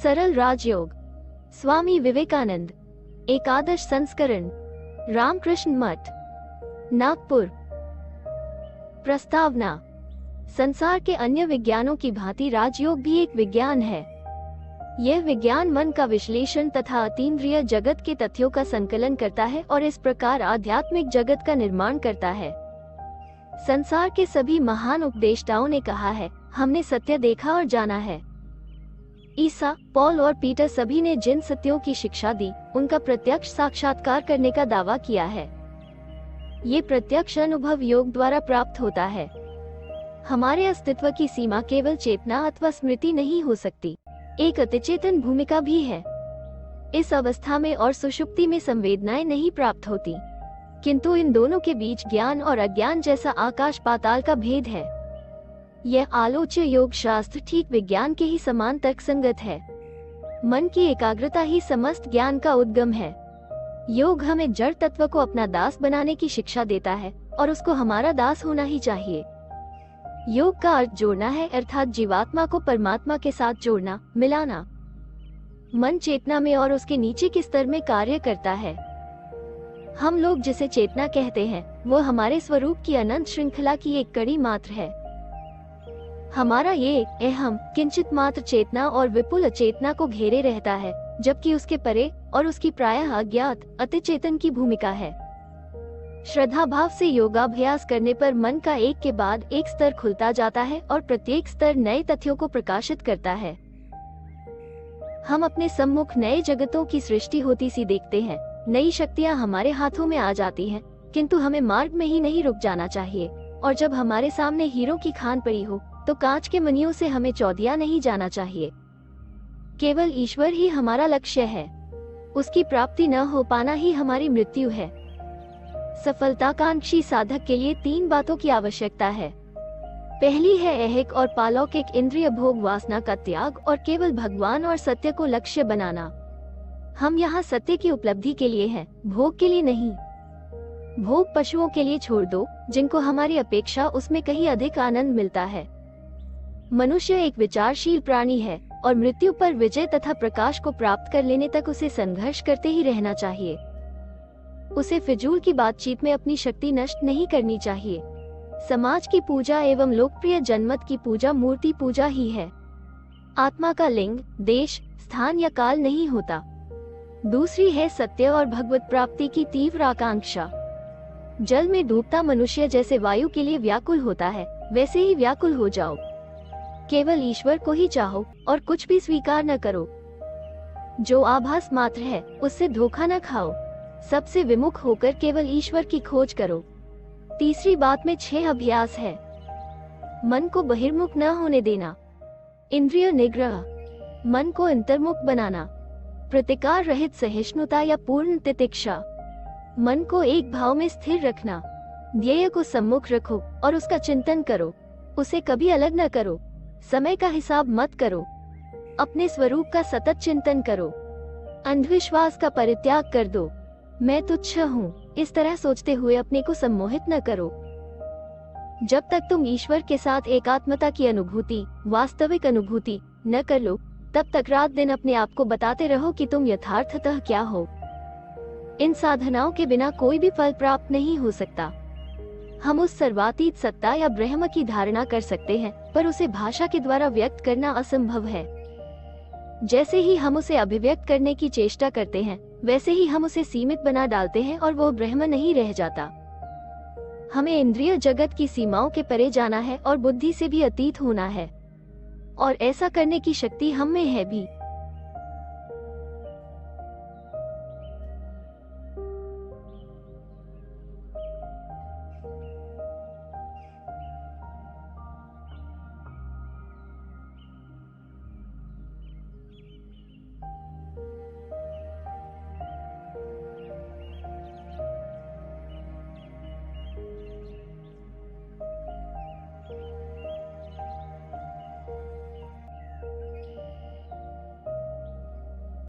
सरल राजयोग, स्वामी विवेकानंद, एकादश संस्करण, रामकृष्ण मठ, नागपुर। प्रस्तावना। संसार के अन्य विज्ञानों की भांति राजयोग भी एक विज्ञान है। यह विज्ञान मन का विश्लेषण तथा अतीन्द्रिय जगत के तथ्यों का संकलन करता है और इस प्रकार आध्यात्मिक जगत का निर्माण करता है। संसार के सभी महान उपदेष्टाओं ने कहा है, हमने सत्य देखा और जाना है। ईसा, पॉल और पीटर सभी ने जिन सत्यों की शिक्षा दी, उनका प्रत्यक्ष साक्षात्कार करने का दावा किया है। ये प्रत्यक्ष अनुभव योग द्वारा प्राप्त होता है। हमारे अस्तित्व की सीमा केवल चेतना अथवा स्मृति नहीं हो सकती, एक अतिचेतन भूमिका भी है। इस अवस्था में और सुषुप्ति में संवेदनाएं नहीं प्राप्त होती, किंतु इन दोनों के बीच ज्ञान और अज्ञान जैसा आकाश पाताल का भेद है। यह आलोच्य योग शास्त्र ठीक विज्ञान के ही समान तर्कसंगत है। मन की एकाग्रता ही समस्त ज्ञान का उद्गम है। योग हमें जड़ तत्व को अपना दास बनाने की शिक्षा देता है और उसको हमारा दास होना ही चाहिए। योग का अर्थ जोड़ना है, अर्थात जीवात्मा को परमात्मा के साथ जोड़ना, मिलाना। मन चेतना में और उसके नीचे के स्तर में कार्य करता है। हम लोग जिसे चेतना कहते हैं, वो हमारे स्वरूप की अनंत श्रृंखला की एक कड़ी मात्र है। हमारा ये अहम किंचित मात्र चेतना और विपुल अचेतना को घेरे रहता है, जबकि उसके परे और उसकी प्रायः अज्ञात अतिचेतन की भूमिका है। श्रद्धा भाव से योगाभ्यास करने पर मन का एक के बाद एक स्तर खुलता जाता है और प्रत्येक स्तर नए तथ्यों को प्रकाशित करता है। हम अपने सम्मुख नए जगतों की सृष्टि होती सी देखते हैं, नई शक्तियां हमारे हाथों में आ जाती हैं, किंतु हमें मार्ग में ही नहीं रुक जाना चाहिए। और जब हमारे सामने हीरों की खान पड़ी हो, तो कांच के मनियों से हमें चौधिया नहीं जाना चाहिए। केवल ईश्वर ही हमारा लक्ष्य है, उसकी प्राप्ति न हो पाना ही हमारी मृत्यु है। सफलताकांक्षी साधक के लिए 3 बातों की आवश्यकता है। पहली है ऐहिक और पालौकिक इंद्रिय भोग वासना का त्याग और केवल भगवान और सत्य को लक्ष्य बनाना। हम यहाँ सत्य की उपलब्धि के लिए हैं, भोग के लिए नहीं। भोग पशुओं के लिए छोड़ दो, जिनको हमारी अपेक्षा उसमें कहीं अधिक आनंद मिलता है। मनुष्य एक विचारशील प्राणी है और मृत्यु पर विजय तथा प्रकाश को प्राप्त कर लेने तक उसे संघर्ष करते ही रहना चाहिए। उसे फिजूल की बातचीत में अपनी शक्ति नष्ट नहीं करनी चाहिए। समाज की पूजा एवं लोकप्रिय जनमत की पूजा मूर्ति पूजा ही है। आत्मा का लिंग, देश, स्थान या काल नहीं होता। दूसरी है सत्य और भगवत प्राप्ति की तीव्र आकांक्षा। जल में डूबता मनुष्य जैसे वायु के लिए व्याकुल होता है, वैसे ही व्याकुल हो जाओ। केवल ईश्वर को ही चाहो और कुछ भी स्वीकार न करो। जो आभास मात्र है, उससे धोखा न खाओ। सबसे विमुख होकर केवल ईश्वर की खोज करो। तीसरी बात में 6 अभ्यास है। मन को बहिर्मुख न होने देना, इंद्रिय निग्रह, मन को अंतर्मुख बनाना, प्रतिकार रहित सहिष्णुता या पूर्ण तितिक्षा, मन को एक भाव में स्थिर रखना, ध्येय को सम्मुख रखो और उसका चिंतन करो, उसे कभी अलग न करो, समय का हिसाब मत करो, अपने स्वरूप का सतत चिंतन करो, अंधविश्वास का परित्याग कर दो, मैं तुच्छ हूँ, इस तरह सोचते हुए अपने को सम्मोहित न करो। जब तक तुम ईश्वर के साथ एकात्मता की अनुभूति, वास्तविक अनुभूति न कर लो, तब तक रात दिन अपने आप को बताते रहो कि तुम यथार्थतः क्या हो। इन साधनाओं के बिना कोई भी फल प्राप्त नहीं हो सकता। हम उस सर्वातीत सत्ता या ब्रह्म की धारणा कर सकते हैं, पर उसे भाषा के द्वारा व्यक्त करना असंभव है। जैसे ही हम उसे अभिव्यक्त करने की चेष्टा करते हैं, वैसे ही हम उसे सीमित बना डालते हैं और वो ब्रह्म नहीं रह जाता। हमें इंद्रिय जगत की सीमाओं के परे जाना है और बुद्धि से भी अतीत होना है, और ऐसा करने की शक्ति हम में है भी।